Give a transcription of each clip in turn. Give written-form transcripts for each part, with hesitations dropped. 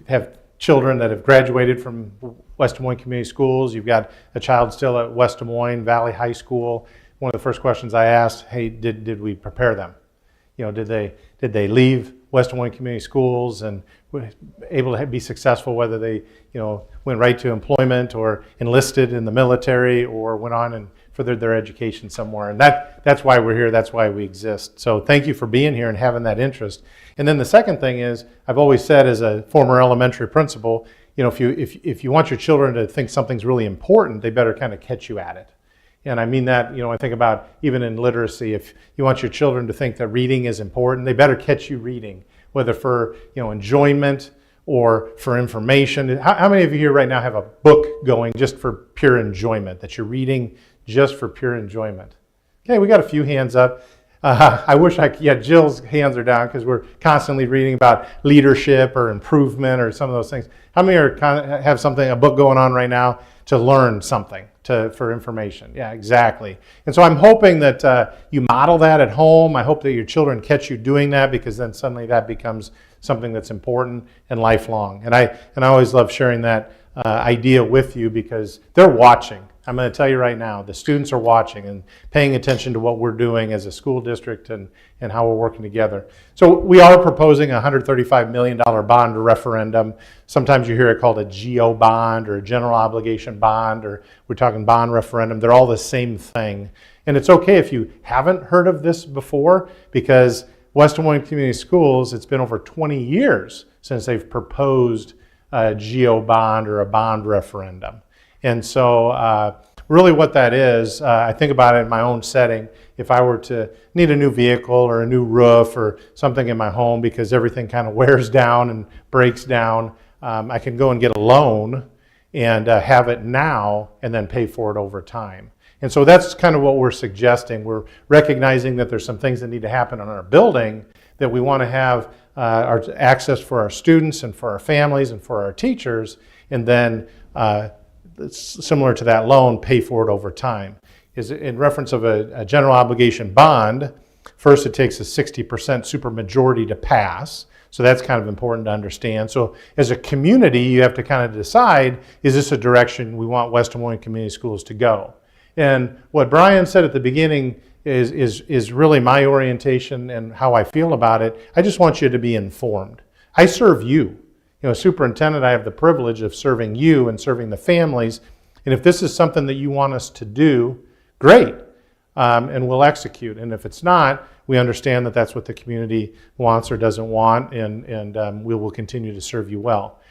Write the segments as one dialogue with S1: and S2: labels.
S1: have children that have graduated from West Des Moines Community Schools. You've got a child still at West Des Moines Valley High School. One of the first questions I asked, hey, did we prepare them? Did they leave West Des Moines Community Schools and were able to be successful, whether they went right to employment or enlisted in the military or went on and furthered their education somewhere. And that's why we're here. That's why we exist. So thank you for being here and having that interest. And then the second thing is, I've always said as a former elementary principal, if you want your children to think something's really important, they better kind of catch you at it. And I mean that, I think about even in literacy, if you want your children to think that reading is important, they better catch you reading, whether for enjoyment or for information. How many of you here right now have a book going just for pure enjoyment, that you're reading just for pure enjoyment? Okay, we got a few hands up. I wish Jill's hands are down because we're constantly reading about leadership or improvement or some of those things. How many have a book going on right now to learn something, for information? Yeah, exactly. And so I'm hoping that you model that at home. I hope that your children catch you doing that, because then suddenly that becomes something that's important and lifelong. And I always love sharing that idea with you, because they're watching. I'm going to tell you right now, the students are watching and paying attention to what we're doing as a school district and how we're working together. So we are proposing a $135 million bond referendum. Sometimes you hear it called a GO bond or a general obligation bond, or we're talking bond referendum. They're all the same thing. And it's okay if you haven't heard of this before, because West Des Moines Community Schools, it's been over 20 years since they've proposed a GO bond or a bond referendum. And so really what that is, I think about it in my own setting. If I were to need a new vehicle or a new roof or something in my home because everything kind of wears down and breaks down, I can go and get a loan and have it now and then pay for it over time. And so that's kind of what we're suggesting. We're recognizing that there's some things that need to happen in our building, that we want to have our access for our students and for our families and for our teachers, and then similar to that loan, pay for it over time. Is in reference of a general obligation bond, first it takes a 60% supermajority to pass. So that's kind of important to understand. So as a community, you have to kind of decide, is this a direction we want West Des Moines Community Schools to go? And what Brian said at the beginning is really my orientation and how I feel about it. I just want you to be informed. I serve you. Superintendent, I have the privilege of serving you and serving the families. And if this is something that you want us to do, great. And we'll execute. And if it's not, we understand that that's what the community wants or doesn't want, and we will continue to serve you well.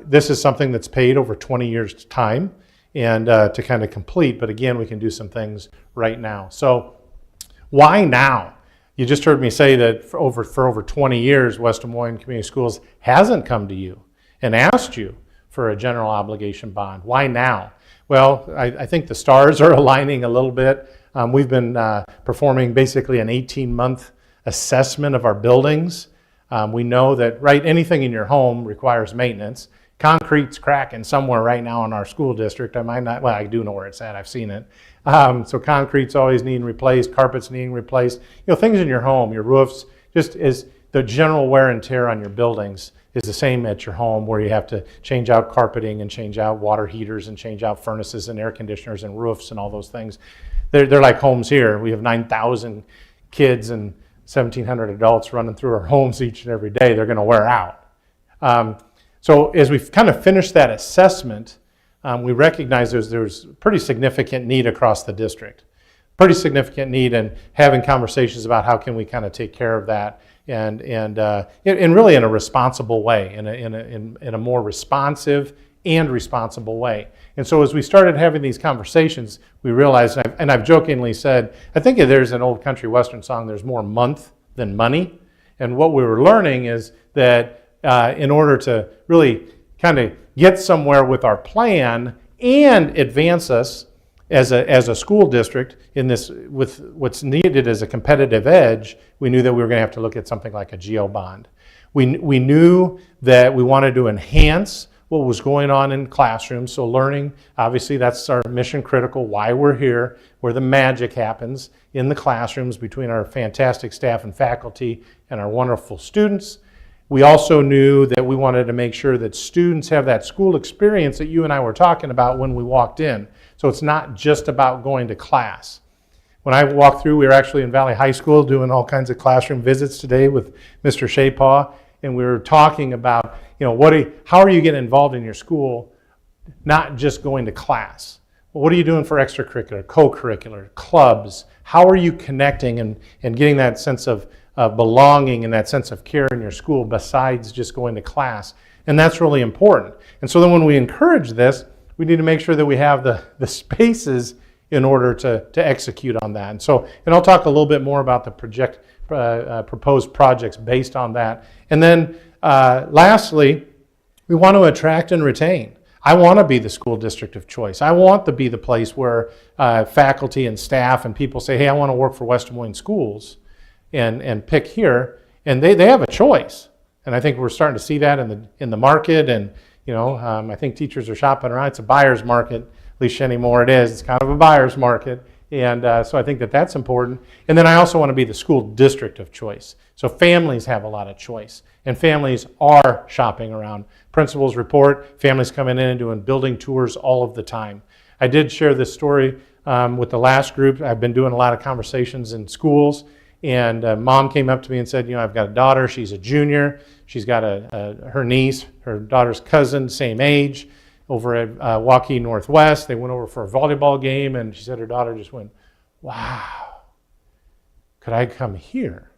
S1: This is something that's paid over 20 years' time and to kind of complete. But again, we can do some things right now. So why now? You just heard me say that for over 20 years, West Des Moines Community Schools hasn't come to you and asked you for a general obligation bond. Why now? Well, I think the stars are aligning a little bit. We've been performing basically an 18-month assessment of our buildings. We know that anything in your home requires maintenance. Concrete's cracking somewhere right now in our school district. I do know where it's at. I've seen it. So concrete's always needing replaced, carpet's needing replaced. Things in your home, your roofs, just as the general wear and tear on your buildings is the same at your home, where you have to change out carpeting and change out water heaters and change out furnaces and air conditioners and roofs and all those things. They're like homes here. We have 9,000 kids and 1,700 adults running through our homes each and every day. They're going to wear out. So as we've kind of finished that assessment, we recognize there's pretty significant need across the district. Pretty significant need, and having conversations about how can we kind of take care of that, and really in a responsible way, in a more responsive and responsible way. And so as we started having these conversations, we realized, and I've jokingly said, I think there's an old country western song, there's more month than money. And what we were learning is that in order to really kind of get somewhere with our plan and advance us as a school district in this, with what's needed as a competitive edge, we knew that we were going to have to look at something like a GO bond. We knew that we wanted to enhance what was going on in classrooms. So learning, obviously that's our mission critical, why we're here, where the magic happens in the classrooms between our fantastic staff and faculty and our wonderful students. We also knew that we wanted to make sure that students have that school experience that you and I were talking about when we walked in. So it's not just about going to class. When I walked through, we were actually in Valley High School doing all kinds of classroom visits today with Mr. Shapaw, and we were talking about, how are you getting involved in your school, not just going to class. Well, what are you doing for extracurricular, co-curricular, clubs? How are you connecting and getting that sense of belonging and that sense of care in your school besides just going to class? And that's really important. And so then when we encourage this, we need to make sure that we have the spaces in order to execute on that. And I'll talk a little bit more about the proposed projects based on that. And then lastly, we want to attract and retain. I want to be the school district of choice. I want to be the place where faculty and staff and people say, hey, I want to work for West Des Moines Schools and pick here. And they have a choice. And I think we're starting to see that in the market. And I think teachers are shopping around. It's a buyer's market, at least anymore it is. It's kind of a buyer's market. And so I think that's important. And then I also want to be the school district of choice. So families have a lot of choice. And families are shopping around. Principals report families coming in and doing building tours all of the time. I did share this story with the last group. I've been doing a lot of conversations in schools. And mom came up to me and said, I've got a daughter. She's a junior. She's got her niece, her daughter's cousin, same age, over at Waukee Northwest. They went over for a volleyball game, and she said her daughter just went, wow, could I come here?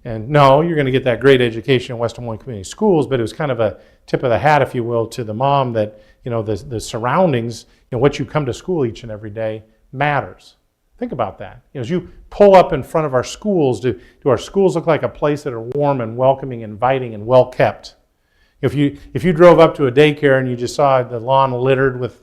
S1: And no, you're going to get that great education in West Des Moines Community Schools, but it was kind of a tip of the hat, if you will, to the mom that, the surroundings, what you come to school each and every day matters. Think about that. As you pull up in front of our schools, do our schools look like a place that are warm and welcoming, inviting, and well kept? If you drove up to a daycare and you just saw the lawn littered with,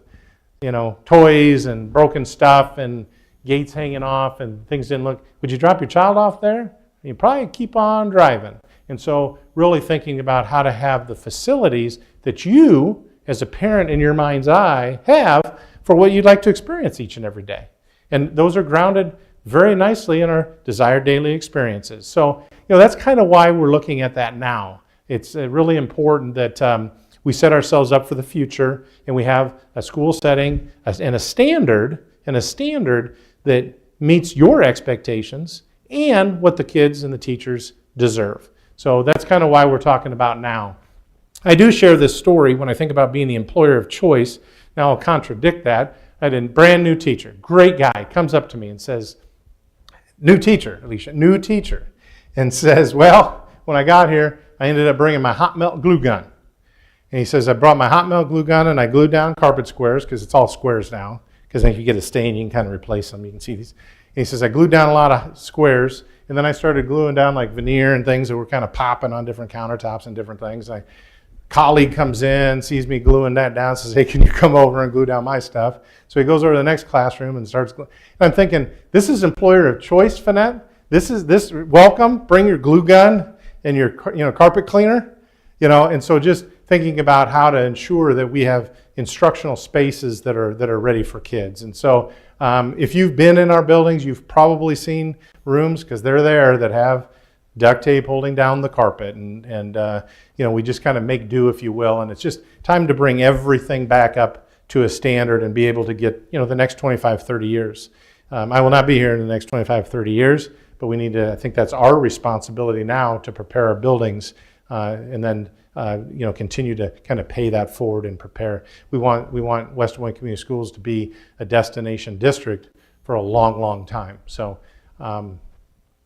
S1: toys and broken stuff and gates hanging off and things didn't look, would you drop your child off there? You'd probably keep on driving. And so really thinking about how to have the facilities that you, as a parent in your mind's eye, have for what you'd like to experience each and every day. And those are grounded very nicely in our desired daily experiences. So, that's kind of why we're looking at that now. It's really important that we set ourselves up for the future and we have a school setting and a standard that meets your expectations and what the kids and the teachers deserve. So that's kind of why we're talking about now. I do share this story when I think about being the employer of choice. Now I'll contradict that. I had a brand new teacher, great guy, comes up to me and says, new teacher, and says, well, when I got here, I ended up bringing my hot melt glue gun. And he says, I brought my hot melt glue gun and I glued down carpet squares, because it's all squares now, because then if you get a stain, you can kind of replace them. You can see these. And he says, I glued down a lot of squares, and then I started gluing down like veneer and things that were kind of popping on different countertops and different things. Colleague comes in, sees me gluing that down, says, hey, can you come over and glue down my stuff? So he goes over to the next classroom and starts gluing. And I'm thinking, this is employer of choice, Finette. This welcome, bring your glue gun and your carpet cleaner. And so just thinking about how to ensure that we have instructional spaces that are ready for kids. And so if you've been in our buildings, you've probably seen rooms, because they're there, that have duct tape holding down the carpet, and we just kind of make do, if you will, and it's just time to bring everything back up to a standard and be able to get the next 25, 30 years. I will not be here in the next 25, 30 years, but we need to, I think that's our responsibility now, to prepare our buildings and then continue to kind of pay that forward and prepare. We want West Des Moines Community Schools to be a destination district for a long, long time. So I'm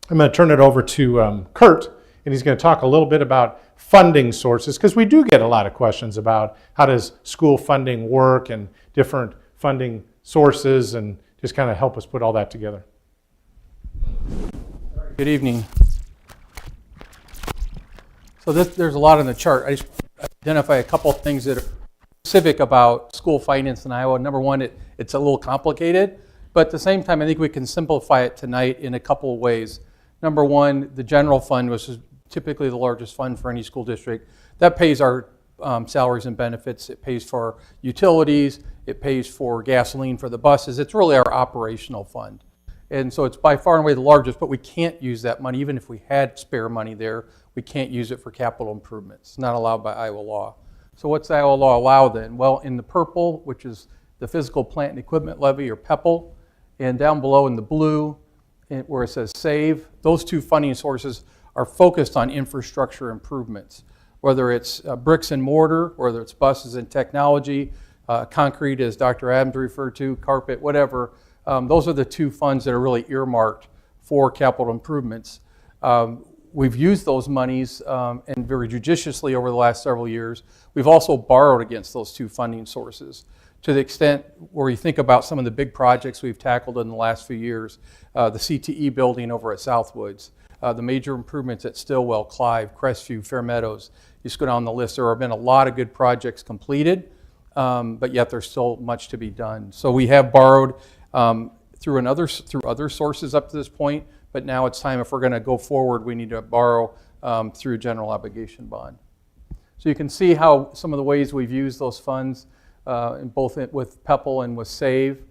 S1: going to turn it over to Kurt, and he's going to talk a little bit about funding sources, because we do get a lot of questions about how does school funding work and different funding sources, and just kind of help us put all that together.
S2: Good evening. So there's a lot on the chart. I just identify a couple of things that are specific about school finance in Iowa. Number one, it's a little complicated, but at the same time, I think we can simplify it tonight in a couple of ways. Number one, the general fund, which is typically the largest fund for any school district, that pays our salaries and benefits. It pays for utilities. It pays for gasoline for the buses. It's really our operational fund. And so it's by far and away the largest, but we can't use that money. Even if we had spare money there, we can't use it for capital improvements. It's not allowed by Iowa law. So what's Iowa law allow then? Well, in the purple, which is the physical plant and equipment levy, or PEPL, and down below in the blue, where it says SAVE, those two funding sources are focused on infrastructure improvements, whether it's bricks and mortar, whether it's buses and technology, concrete, as Dr. Adams referred to, carpet, whatever. Those are the two funds that are really earmarked for capital improvements. We've used those monies and very judiciously over the last several years. We've also borrowed against those two funding sources to the extent where you think about some of the big projects we've tackled in the last few years, the CTE building over at Southwoods, the major improvements at Stillwell, Clive, Crestview, Fair Meadows. You just go down the list. There have been a lot of good projects completed, but yet there's still much to be done. So we have borrowed through other sources up to this point, but now it's time, if we're going to go forward, we need to borrow through general obligation bond. So you can see how some of the ways we've used those funds, in both with PEPL and with SAVE.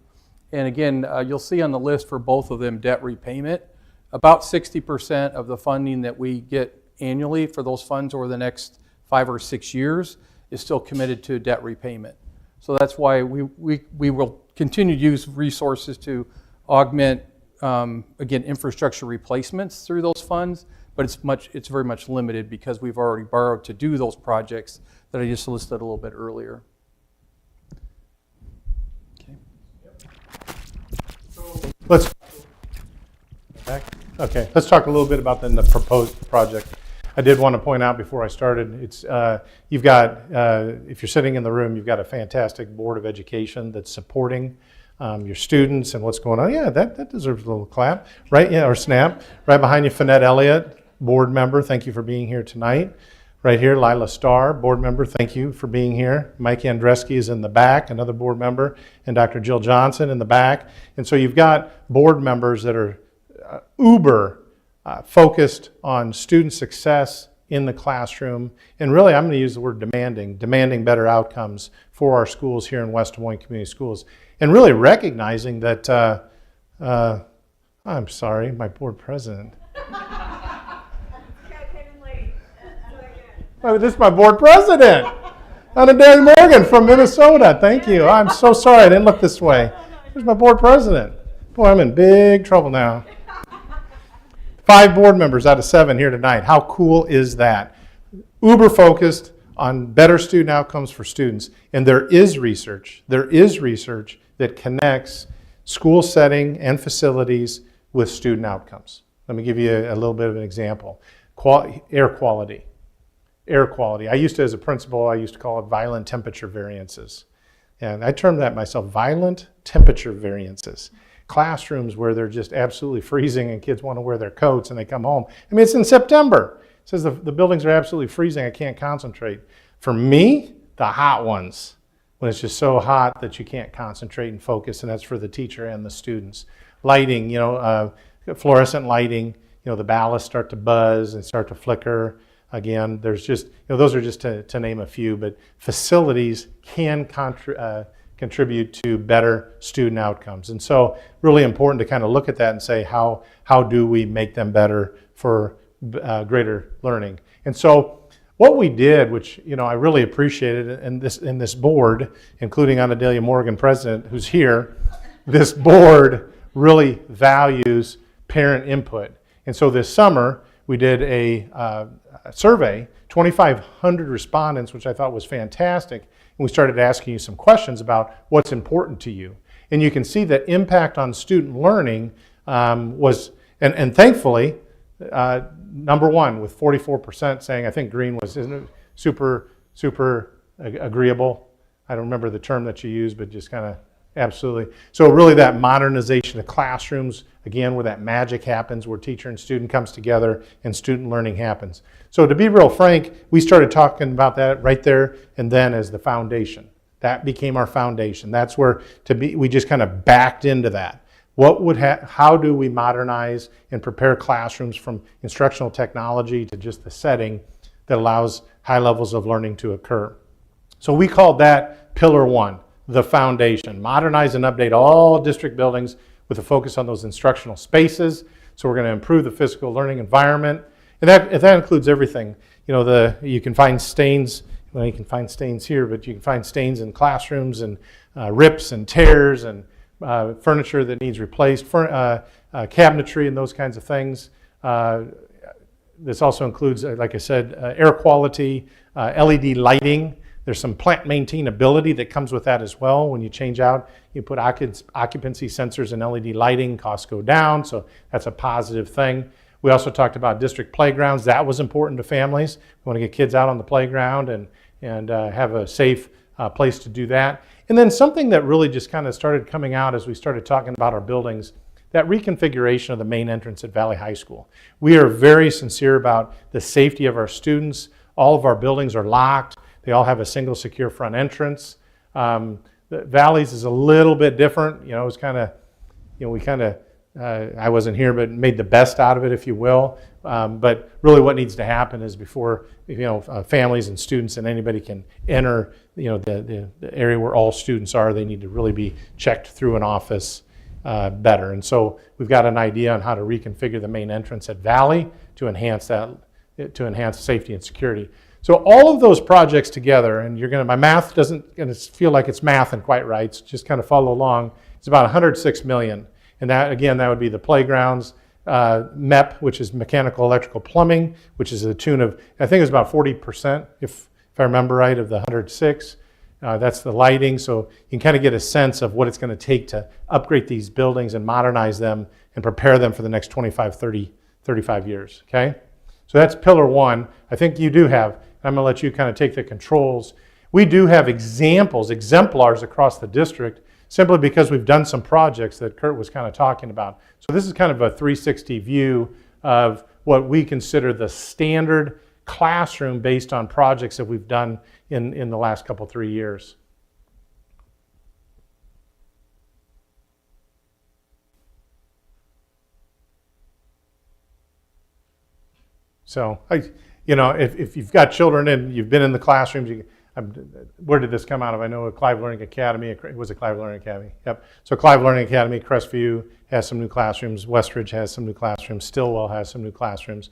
S2: And again, you'll see on the list for both of them debt repayment. About 60% of the funding that we get annually for those funds over the next 5 or 6 years is still committed to debt repayment. So that's why we will continue to use resources to augment, again, infrastructure replacements through those funds, but it's very much limited because we've already borrowed to do those projects that I just listed a little bit earlier. Okay.
S1: Let's talk a little bit about then the proposed project. I did want to point out before I started, it's you've got, if you're sitting in the room, you've got a fantastic Board of Education that's supporting your students and what's going on. Yeah, that deserves a little clap, right? Yeah, or snap. Right behind you, Finette Elliott, board member. Thank you for being here tonight. Right here, Lila Starr, board member. Thank you for being here. Mike Andreski is in the back, another board member, and Dr. Jill Johnson in the back. And so you've got board members that are uber focused on student success in the classroom, and really I'm going to use the word demanding better outcomes for our schools here in West Des Moines Community Schools, and really recognizing that, I'm sorry, my board president. Oh, this is my board president, Anadelia Morgan from Minnesota. Thank you. I'm so sorry I didn't look this way. Here's my board president. Boy, I'm in big trouble now. 5 board members out of 7 here tonight. How cool is that? Uber focused on better student outcomes for students. And there is research that connects school setting and facilities with student outcomes. Let me give you a little bit of an example. Air quality. Air quality. I used to, as a principal, I used to call it violent temperature variances. And I termed that myself, violent temperature variances. Classrooms where they're just absolutely freezing and kids want to wear their coats and they come home. I mean, it's in September. It says the buildings are absolutely freezing. I can't concentrate. For me, the hot ones, when it's just so hot that you can't concentrate and focus, and that's for the teacher and the students. Lighting, fluorescent lighting, the ballasts start to buzz and start to flicker. Again, there's just, those are just to name a few, but facilities can contribute to better student outcomes. And so really important to kind of look at that and say, how do we make them better for greater learning? And so what we did, which I really appreciated in this board, including Anadelia Morgan, president, who's here, this board really values parent input. And so this summer we did a survey, 2,500 respondents, which I thought was fantastic. And we started asking you some questions about what's important to you. And you can see that impact on student learning was, and thankfully, number one, with 44% saying, I think green was, isn't it, super agreeable. I don't remember the term that you used, but just kind of absolutely. So really that modernization of classrooms, again, where that magic happens, where teacher and student comes together and student learning happens. So to be real frank, we started talking about that right there and then as the foundation. That became our foundation. That's where we just kind of backed into that. How do we modernize and prepare classrooms from instructional technology to just the setting that allows high levels of learning to occur? So we called that Pillar 1, the foundation. Modernize and update all district buildings with a focus on those instructional spaces. So we're going to improve the physical learning environment. And that includes everything. You can find stains. Well, you can find stains here, but you can find stains in classrooms and rips and tears and furniture that needs replaced, cabinetry and those kinds of things. This also includes, like I said, air quality, LED lighting. There's some plant maintainability that comes with that as well. When you change out, you put occupancy sensors and LED lighting, costs go down, so that's a positive thing. We also talked about district playgrounds. That was important to families. We want to get kids out on the playground and have a safe place to do that. And then something that really just kind of started coming out as we started talking about our buildings, that reconfiguration of the main entrance at Valley High School. We are very sincere about the safety of our students. All of our buildings are locked. They all have a single secure front entrance. The Valley's is a little bit different. It's kind of, we kind of, I wasn't here, but made the best out of it, if you will. But really what needs to happen is before, families and students and anybody can enter, the area where all students are, they need to really be checked through an office better. And so we've got an idea on how to reconfigure the main entrance at Valley to enhance safety and security. So all of those projects together, and my math doesn't gonna feel like it's math and quite right, so just kind of follow along. It's about $106 million. And that would be the playgrounds, MEP, which is mechanical, electrical, plumbing, which is to the tune of, I think it was about 40%, if I remember right, of the 106. That's the lighting, so you can kind of get a sense of what it's going to take to upgrade these buildings and modernize them and prepare them for the next 25, 30, 35 years, okay? So that's pillar one. I think you do have, I'm going to let you kind of take the controls. We do have exemplars across the district, simply because we've done some projects that Kurt was kind of talking about. So this is kind of a 360 view of what we consider the standard classroom based on projects that we've done in the last 3 years. So, if you've got children and you've been in the classrooms, where did this come out of? I know Clive Learning Academy. It was a Clive Learning Academy. Yep. So Clive Learning Academy, Crestview has some new classrooms. Westridge has some new classrooms. Stillwell has some new classrooms.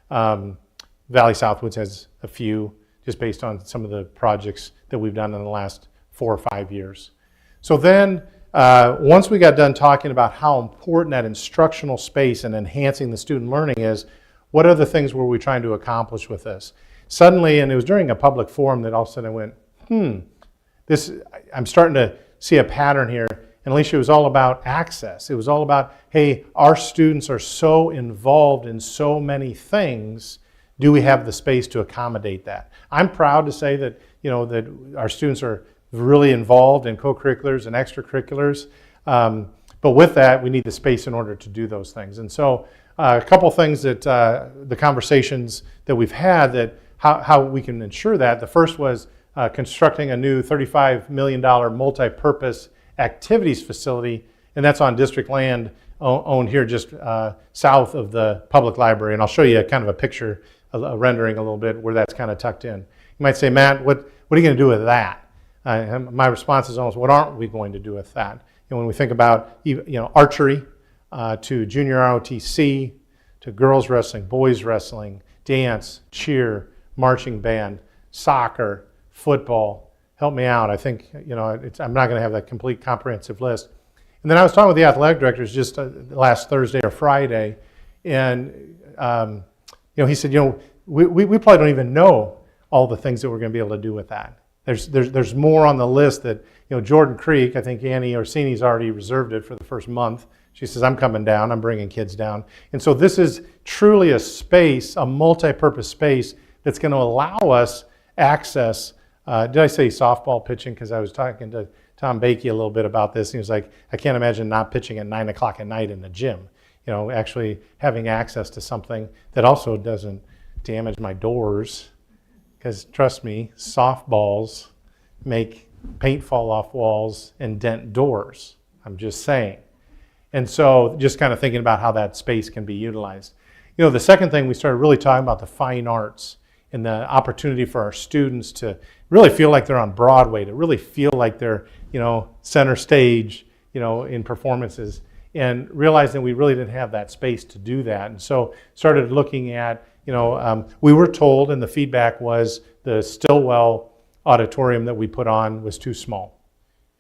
S1: Valley Southwoods has a few, just based on some of the projects that we've done in the last 4 or 5 years. So then, once we got done talking about how important that instructional space and enhancing the student learning is, what other things were we trying to accomplish with this? Suddenly, and it was during a public forum that all of a sudden I went, I'm starting to see a pattern here. And Alicia, it was all about access. It was all about, hey, our students are so involved in so many things. Do we have the space to accommodate that? I'm proud to say that, that our students are really involved in co-curriculars and extracurriculars. But with that, we need the space in order to do those things. And so a couple things that the conversations that we've had that how we can ensure that. The first was constructing a new $35 million multi-purpose activities facility, and that's on district land owned here just south of the public library. And I'll show you kind of a picture, a rendering a little bit where that's kind of tucked in. You might say, Matt, what are you going to do with that? My response is almost, what aren't we going to do with that? And when we think about archery to junior ROTC, to girls wrestling, boys wrestling, dance, cheer, marching band, soccer, football, help me out. I think, I'm not going to have that complete comprehensive list. And then I was talking with the athletic directors just last Thursday or Friday, and he said, we probably don't even know all the things that we're going to be able to do with that. There's more on the list that, Jordan Creek, I think Annie Orsini's already reserved it for the first month. She says, I'm coming down, I'm bringing kids down. And so this is truly a space, a multi-purpose space that's going to allow us access. Did I say softball pitching? Because I was talking to Tom Bakey a little bit about this. And he was like, I can't imagine not pitching at 9 o'clock at night in the gym. Actually having access to something that also doesn't damage my doors. Because trust me, softballs make paint fall off walls and dent doors. I'm just saying. And so just kind of thinking about how that space can be utilized. The second thing, we started really talking about the fine arts and the opportunity for our students to really feel like they're on Broadway, to really feel like they're, center stage, in performances, and realizing we really didn't have that space to do that. And so started looking at, We were told, and the feedback was the Stillwell auditorium that we put on was too small.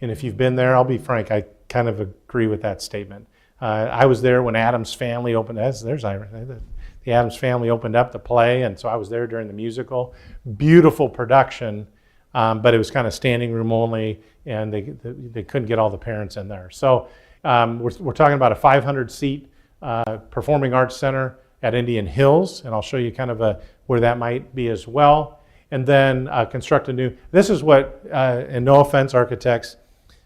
S1: And if you've been there, I'll be frank, I kind of agree with that statement. I was there when Adam's Family opened. There's Ira. The Adams Family opened up the play, and so I was there during the musical. Beautiful production, but it was kind of standing room only, and they couldn't get all the parents in there. So we're talking about a 500-seat performing arts center at Indian Hills, and I'll show you kind of where that might be as well. And then construct a new. This is what, and no offense, architects,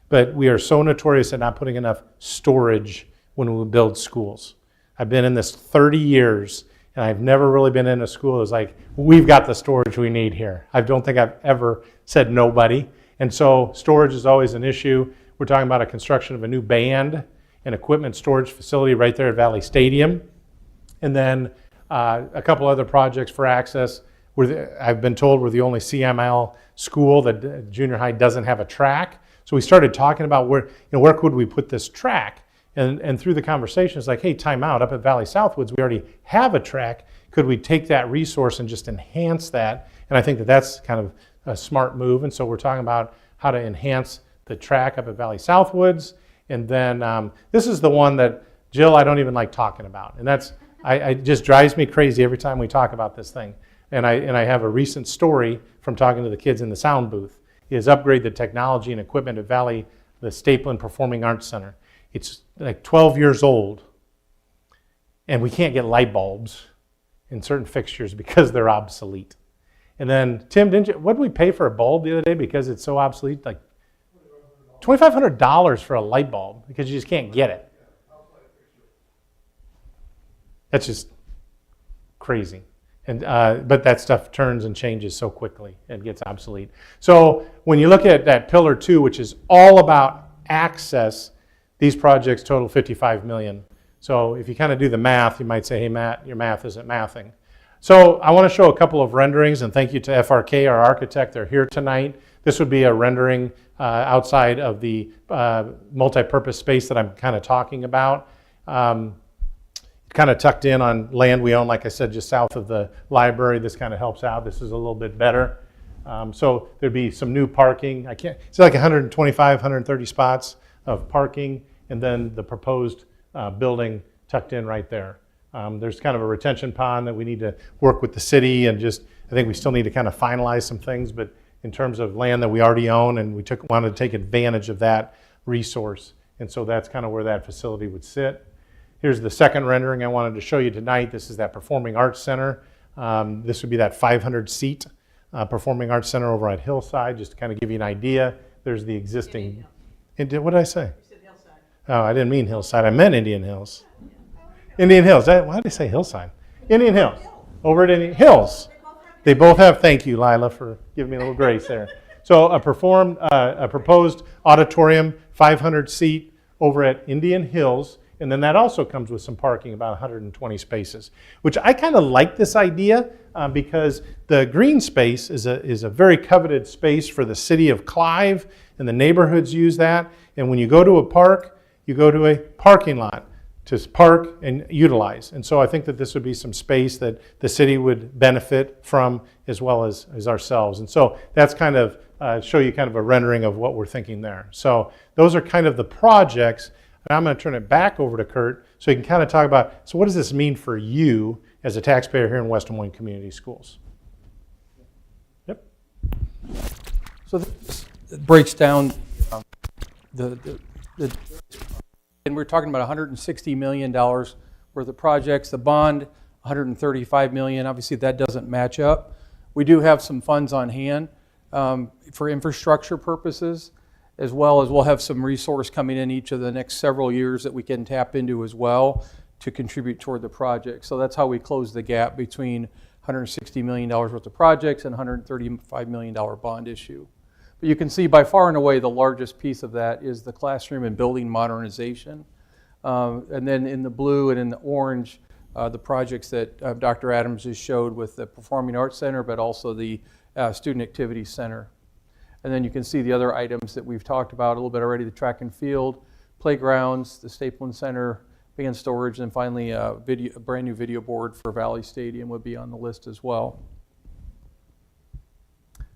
S1: but we are so notorious at not putting enough storage when we build schools. I've been in this 30 years, and I've never really been in a school that's like, we've got the storage we need here. I don't think I've ever said nobody. And so storage is always an issue. We're talking about a construction of a new band and equipment storage facility right there at Valley Stadium. And then a couple other projects for access. I've been told we're the only CML school that junior high doesn't have a track. So we started talking about where could we put this track? And through the conversation, it's like, hey, time out. Up at Valley Southwoods, we already have a track. Could we take that resource and just enhance that? And I think that that's kind of a smart move. And so we're talking about how to enhance the track up at Valley Southwoods. And then this is the one that, Jill, I don't even like talking about. And that's, it just drives me crazy every time we talk about this thing. And I have a recent story from talking to the kids in the sound booth, is upgrade the technology and equipment at Valley, the Stapleton Performing Arts Center. It's like 12 years old, and we can't get light bulbs in certain fixtures because they're obsolete. And then, Tim, what did we pay for a bulb the other day because it's so obsolete? Like $2,500 for a light bulb because you just can't get it. That's just crazy. And but that stuff turns and changes so quickly and gets obsolete. So when you look at that pillar 2, which is all about access, these projects total $55 million. So if you kind of do the math, you might say, hey, Matt, your math isn't mathing. So I want to show a couple of renderings, and thank you to FRK, our architect. They're here tonight. This would be a rendering outside of the multi-purpose space that I'm kind of talking about. Kind of tucked in on land we own, like I said, just south of the library. This kind of helps out. This is a little bit better. So there'd be some new parking. It's like 125, 130 spots of parking, and then the proposed building tucked in right there. There's kind of a retention pond that we need to work with the city, and I think we still need to kind of finalize some things, but in terms of land that we already own, and we wanted to take advantage of that resource. And so that's kind of where that facility would sit. Here's the second rendering I wanted to show you tonight. This is that Performing Arts Center. This would be that 500-seat Performing Arts Center over at Hillside, just to kind of give you an idea. There's the existing. What did I say?
S3: You said Hillside.
S1: Oh, I didn't mean Hillside. I meant Indian Hills. Indian Hills. Why did I say Hillside? Indian Hills. Over at Indian Hills. They both have. Thank you, Lila, for giving me a little grace there. So a proposed auditorium, 500-seat over at Indian Hills. And then that also comes with some parking, about 120 spaces, which I kind of like this idea because the green space is a very coveted space for the city of Clive, and the neighborhoods use that. And when you go to a park, you go to a parking lot to park and utilize. And so I think that this would be some space that the city would benefit from as well as ourselves. And so that's kind of show you kind of a rendering of what we're thinking there. So those are kind of the projects. And I'm going to turn it back over to Kurt so he can kind of talk about, so what does this mean for you as a taxpayer here in West Des Moines Community Schools? Yep.
S2: So this breaks down and we're talking about $160 million worth of projects. The bond, $135 million. Obviously, that doesn't match up. We do have some funds on hand for infrastructure purposes, as well as we'll have some resource coming in each of the next several years that we can tap into as well to contribute toward the project. So that's how we close the gap between $160 million worth of projects and $135 million bond issue. But you can see by far and away the largest piece of that is the classroom and building modernization. And then in the blue and in the orange, the projects that Dr. Adams just showed with the Performing Arts Center, but also the Student Activity Center. And then you can see the other items that we've talked about a little bit already, the track and field, playgrounds, the Stapleton Center, band storage, and finally a brand new video board for Valley Stadium would be on the list as well.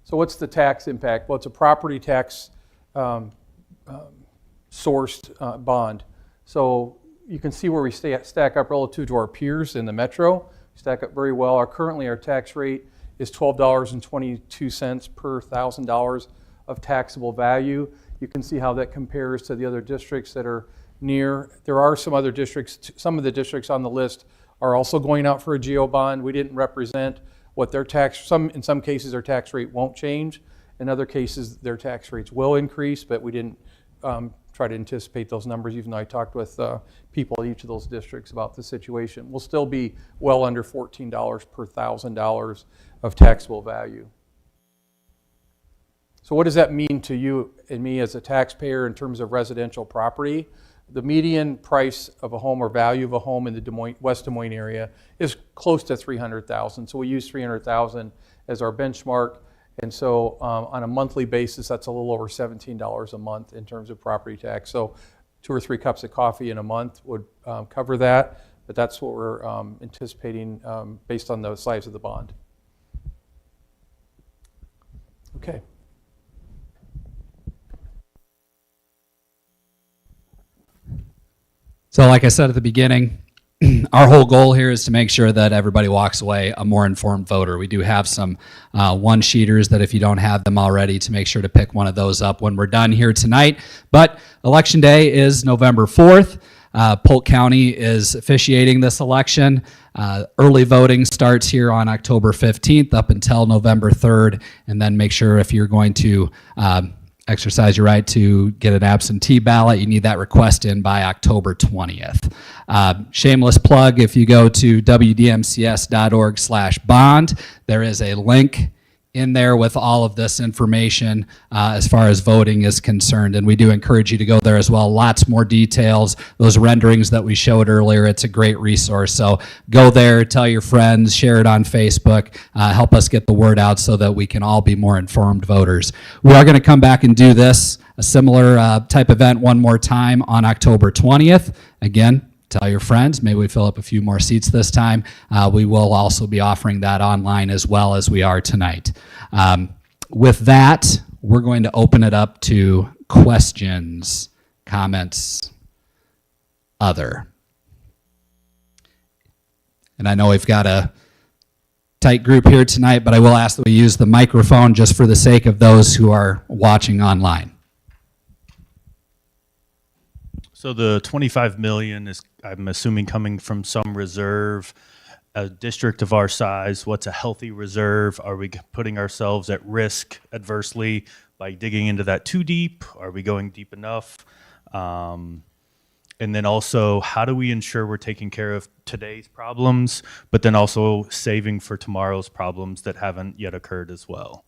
S2: So what's the tax impact? Well, it's a property tax sourced bond. So you can see where we stack up relative to our peers in the metro. We stack up very well. Currently, our tax rate is $12.22 per $1,000 of taxable value. You can see how that compares to the other districts that are near. There are some other districts, some of the districts on the list are also going out for a GO bond. We didn't represent what their tax, in some cases their tax rate won't change. In other cases their tax rates will increase, but we didn't try to anticipate those numbers, even though I talked with people in each of those districts about the situation. We'll still be well under $14 per $1,000 of taxable value. So what does that mean to you and me as a taxpayer in terms of residential property? The median price of a home or value of a home in the West Des Moines area is close to $300,000. So we use $300,000 as our benchmark. And so on a monthly basis, that's a little over $17 a month in terms of property tax. So 2 or 3 cups of coffee in a month would cover that. But that's what we're anticipating based on the size of the bond. Okay.
S3: So like I said at the beginning, our whole goal here is to make sure that everybody walks away a more informed voter. We do have some one-sheeters that if you don't have them already, to make sure to pick one of those up when we're done here tonight. But Election Day is November 4th. Polk County is officiating this election. Early voting starts here on October 15th up until November 3rd. And then make sure if you're going to exercise your right to get an absentee ballot, you need that request in by October 20th. Shameless plug, if you go to wdmcs.org/bond, there is a link in there with all of this information as far as voting is concerned. And we do encourage you to go there as well. Lots more details, those renderings that we showed earlier. It's a great resource. So go there, tell your friends, share it on Facebook, help us get the word out so that we can all be more informed voters. We are going to come back and do this, a similar type event one more time on October 20th. Again, tell your friends. Maybe we fill up a few more seats this time. We will also be offering that online as well as we are tonight. With that, we're going to open it up to questions, comments, other. And I know we've got a tight group here tonight, but I will ask that we use the microphone just for the sake of those who are watching online.
S4: So the 25 million is, I'm assuming, coming from some reserve. A district of our size, what's a healthy reserve? Are we putting ourselves at risk adversely by digging into that too deep? Are we going deep enough? And then also, how do we ensure we're taking care of today's problems, but then also saving for tomorrow's problems that haven't yet occurred as well?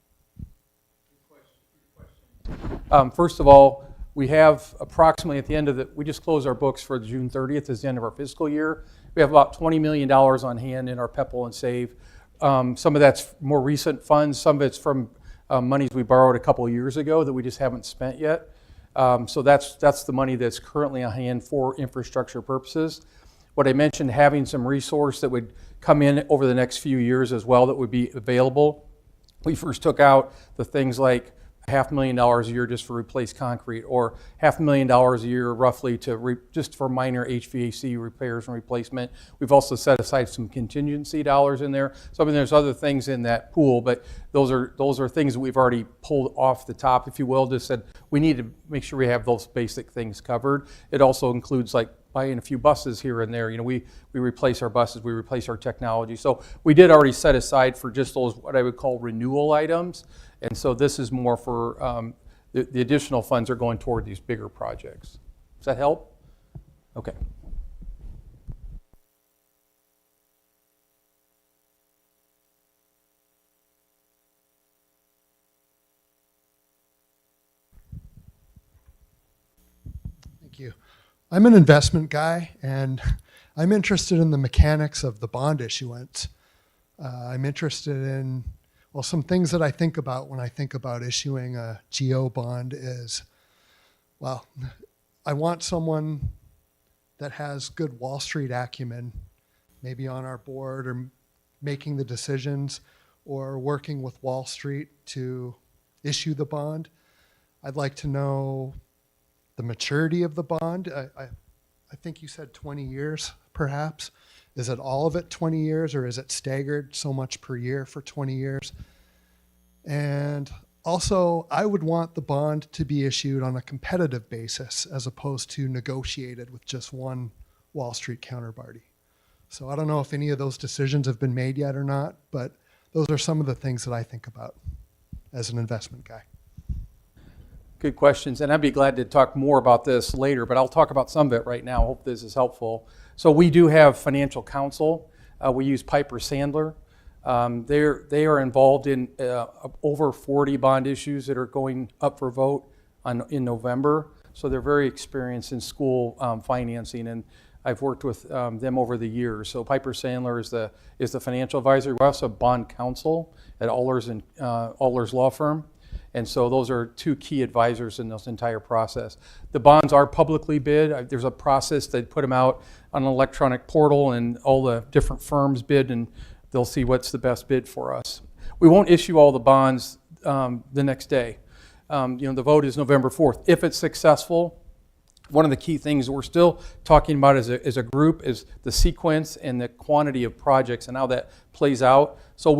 S2: First of all, we have approximately at the end of we just closed our books for June 30th as the end of our fiscal year. We have about $20 million on hand in our PEPAL and SAVE. Some of that's more recent funds. Some of it's from monies we borrowed a couple of years ago that we just haven't spent yet. So that's the money that's currently on hand for infrastructure purposes. What I mentioned, having some resource that would come in over the next few years as well that would be available. We first took out the things like $500,000 a year just for replace concrete, or $500,000 a year roughly to just for minor HVAC repairs and replacement. We've also set aside some contingency dollars in there. So I mean, there's other things in that pool, but those are things that we've already pulled off the top, if you will. Just said we need to make sure we have those basic things covered. It also includes like buying a few buses here and there. You know, we replace our buses, we replace our technology. So we did already set aside for just those what I would call renewal items. And so this is more for, the additional funds are going toward these bigger projects. Does that help? Okay.
S5: Thank you. I'm an investment guy, and I'm interested in the mechanics of the bond issuance. I'm interested in, well, some things that I think about when I think about issuing a GO bond is, well, I want someone that has good Wall Street acumen, maybe on our board or making the decisions or working with Wall Street to issue the bond. I'd like to know the maturity of the bond. I think you said 20 years, perhaps. Is it all of it 20 years, or is it staggered so much per year for 20 years? And also, I would want the bond to be issued on a competitive basis as opposed to negotiated with just one Wall Street counterparty. So I don't know if any of those decisions have been made yet or not, but those are some of the things that I think about as an investment guy.
S2: Good questions, and I'd be glad to talk more about this later, but I'll talk about some of it right now. Hope this is helpful. So we do have financial counsel. We use Piper Sandler. They are involved in over 40 bond issues that are going up for vote in November. So they're very experienced in school financing, and I've worked with them over the years. So Piper Sandler is the financial advisor. We also have bond counsel at Allers Law Firm. And so those are two key advisors in this entire process. The bonds are publicly bid. There's a process. They put them out on an electronic portal, and all the different firms bid, and they'll see what's the best bid for us. We won't issue all the bonds the next day. The vote is November 4th. If it's successful, one of the key things we're still talking about as a group is the sequence and the quantity of projects and how that plays out. So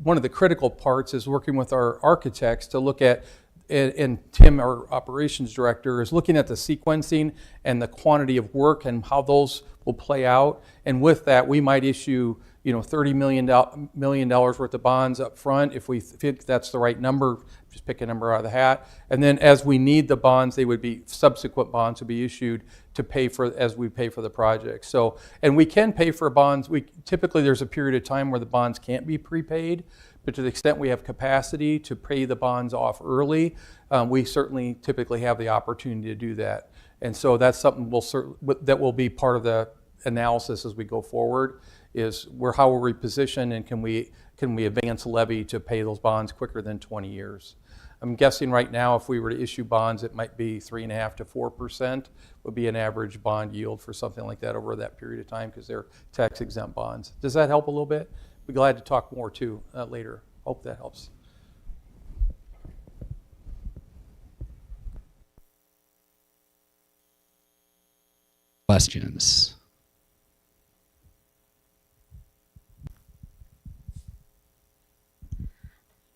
S2: one of the critical parts is working with our architects to look at, and Tim, our operations director, is looking at the sequencing and the quantity of work and how those will play out. And with that, we might issue $30 million worth of bonds up front if we think that's the right number. Just pick a number out of the hat. And then as we need the bonds, subsequent bonds would be issued to pay for, as we pay for the project. So, and we can pay for bonds. Typically there's a period of time where the bonds can't be prepaid, but to the extent we have capacity to pay the bonds off early, we certainly typically have the opportunity to do that. And so that's something that will be part of the analysis as we go forward, is how will we position, and can we advance levy to pay those bonds quicker than 20 years. I'm guessing right now if we were to issue bonds, it might be 3.5% to 4% would be an average bond yield for something like that over that period of time, because they're tax exempt bonds. Does that help a little bit? Be glad to talk more too later. Hope that helps.
S3: Questions?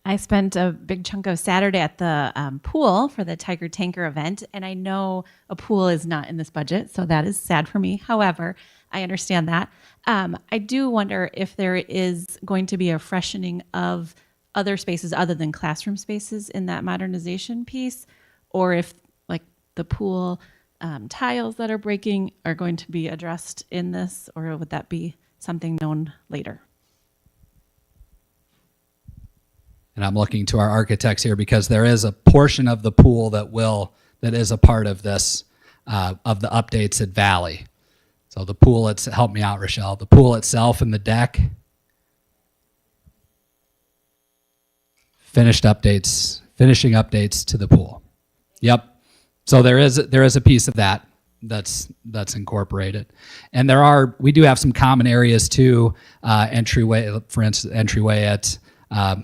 S6: I spent a big chunk of Saturday at the pool for the Tiger Tanker event, and I know a pool is not in this budget, so that is sad for me. However, I understand that. I do wonder if there is going to be a freshening of other spaces other than classroom spaces in that modernization piece, or if like the pool tiles that are breaking are going to be addressed in this, or would that be something known later?
S3: And I'm looking to our architects here because there is a portion of the pool that is a part of this, of the updates at Valley. So the pool, help me out, Rochelle. The pool itself and the deck. Finishing updates to the pool. Yep. So there is a piece of that that's incorporated. And we do have some common areas too, entryway, for instance, entryway at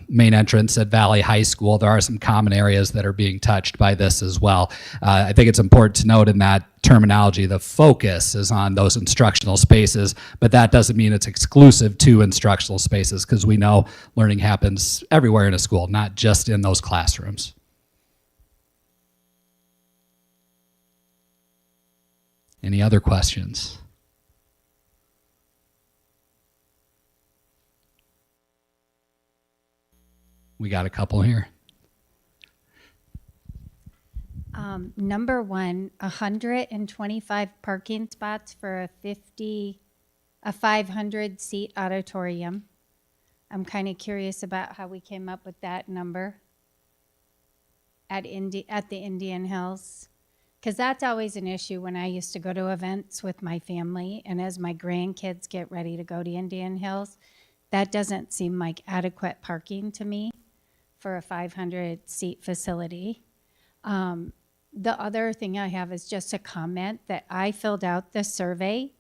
S3: main entrance at Valley High School. There are some common areas that are being touched by this as well. I think it's important to note in that terminology, the focus is on those instructional spaces, but that doesn't mean it's exclusive to instructional spaces, because we know learning happens everywhere in a school, not just in those classrooms. Any other questions? We got a couple here.
S7: Number one, 125 parking spots for a 500 seat auditorium. I'm kind of curious about how we came up with that number at the Indian Hills, because that's always an issue when I used to go to events with my family, and as my grandkids get ready to go to Indian Hills, that doesn't seem like adequate parking to me for a 500 seat facility. The other thing I have is just a comment that I filled out the survey,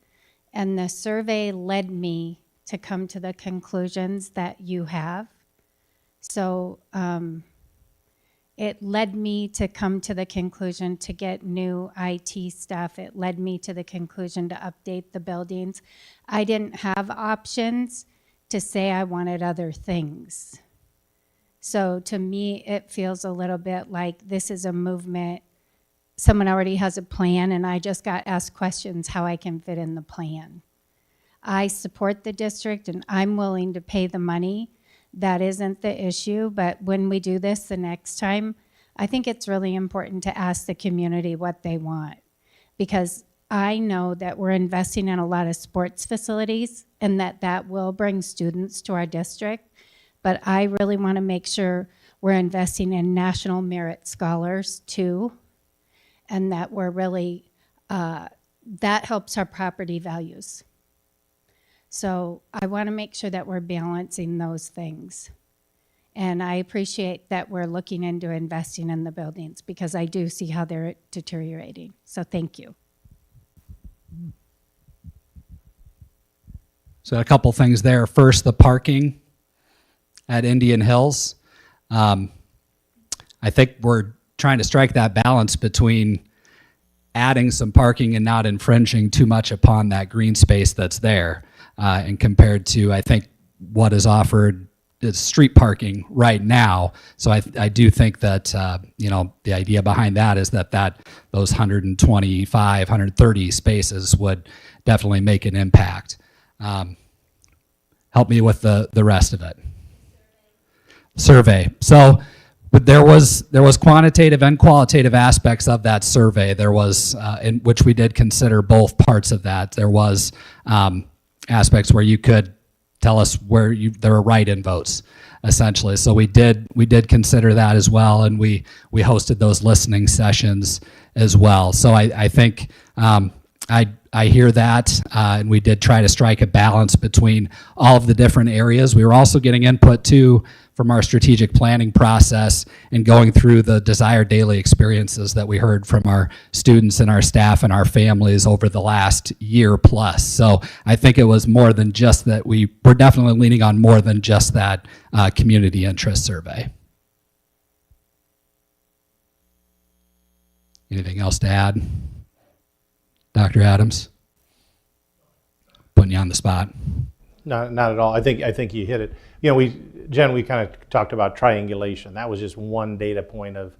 S7: and the survey led me to come to the conclusions that you have. So it led me to come to the conclusion to get new IT stuff. It led me to the conclusion to update the buildings. I didn't have options to say I wanted other things. So to me, it feels a little bit like this is a movement. Someone already has a plan, and I just got asked questions how I can fit in the plan. I support the district, and I'm willing to pay the money. That isn't the issue, but when we do this the next time, I think it's really important to ask the community what they want, because I know that we're investing in a lot of sports facilities and that will bring students to our district, but I really want to make sure we're investing in national merit scholars too, and that we're really, that helps our property values. So I want to make sure that we're balancing those things. And I appreciate that we're looking into investing in the buildings, because I do see how they're deteriorating. So thank you.
S3: So a couple things there. First, the parking at Indian Hills. I think we're trying to strike that balance between adding some parking and not infringing too much upon that green space that's there. And compared to, I think, what is offered is street parking right now. So I do think that, the idea behind that is that those 125, 130 spaces would definitely make an impact. Help me with the rest of it. Survey. So but there was quantitative and qualitative aspects of that survey. There was, in which we did consider both parts of that. There was aspects where you could tell us where there were write-in votes, essentially. So we did consider that as well, and we hosted those listening sessions as well. So I think I hear that, and we did try to strike a balance between all of the different areas. We were also getting input too from our strategic planning process and going through the desired daily experiences that we heard from our students and our staff and our families over the last year plus. So I think it was more than just that. We were definitely leaning on more than just that community interest survey. Anything else to add? Dr. Adams? Putting you on the spot.
S1: Not at all. I think you hit it. Jen, we kind of talked about triangulation. That was just one data point of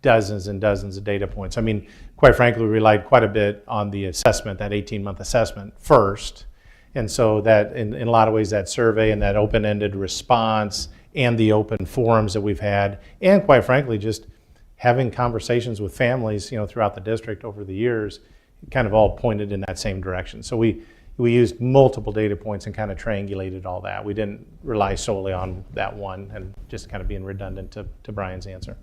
S1: dozens and dozens of data points. I mean, quite frankly, we relied quite a bit on the assessment, that 18-month assessment first. And so that, in a lot of ways, that survey and that open-ended response and the open forums that we've had, and quite frankly, just having conversations with families, throughout the district over the years, kind of all pointed in that same direction. So we used multiple data points and kind of triangulated all that. We didn't rely solely on that one, and just kind of being redundant to Brian's answer.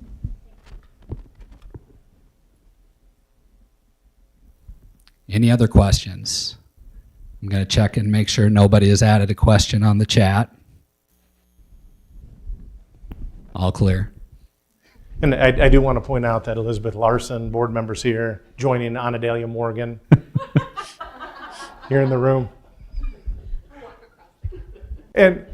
S3: Any other questions? I'm going to check and make sure nobody has added a question on the chat. All clear.
S1: And I do want to point out that Elizabeth Larson, board members here, joining Anadelia Morgan here in the room. And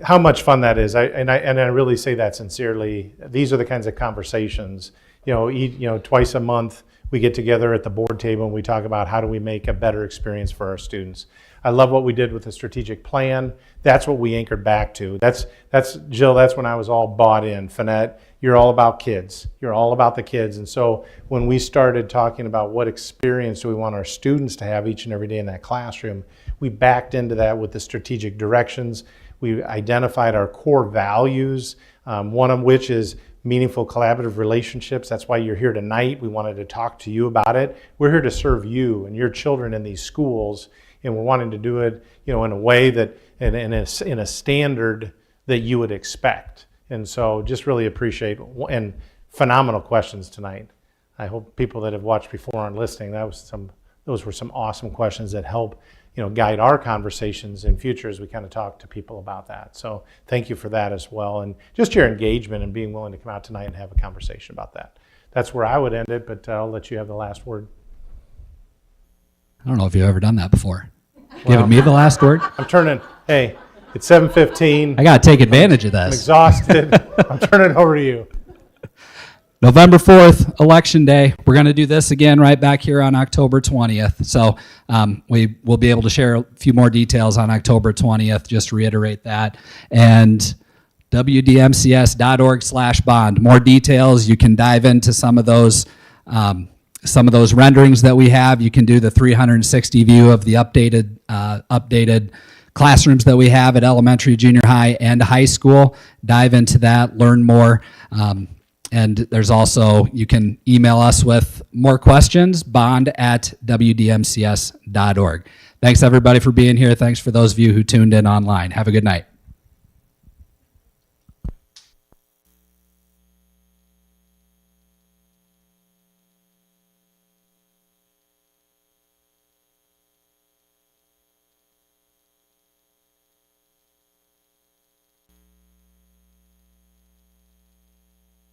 S1: how much fun that is. I really say that sincerely. These are the kinds of conversations. Twice a month we get together at the board table and we talk about how do we make a better experience for our students. I love what we did with the strategic plan. That's what we anchored back to. That's Jill, that's when I was all bought in. Finette, you're all about kids. You're all about the kids. And so when we started talking about what experience do we want our students to have each and every day in that classroom, we backed into that with the strategic directions. We identified our core values, one of which is meaningful collaborative relationships. That's why you're here tonight. We wanted to talk to you about it. We're here to serve you and your children in these schools, and we're wanting to do it, in a way that, in a standard that you would expect. And so just really appreciate, and phenomenal questions tonight. I hope people that have watched before aren't listening. Those were some awesome questions that help, guide our conversations in future as we kind of talk to people about that. So thank you for that as well. And just your engagement and being willing to come out tonight and have a conversation about that. that's where I would end it, but I'll let you have the last word.
S3: I don't know if you've ever done that before. Giving me the last word?
S1: Hey, it's 7:15.
S3: I got to take advantage of
S1: I'm
S3: this.
S1: exhausted. I'm turning it over to you.
S3: November 4th, Election Day. We're going to do this again right back here on October 20th. So we will be able to share a few more details on October 20th, just to reiterate that. And wdmcs.org/bond. More details. You can dive into some of those renderings that we have. You can do the 360 view of the updated classrooms that we have at elementary, junior high, and high school. Dive into that, learn more. And there's also, you can email us with more questions, bond@wdmcs.org. Thanks everybody for being here. Thanks for those of you who tuned in online. Have a good night.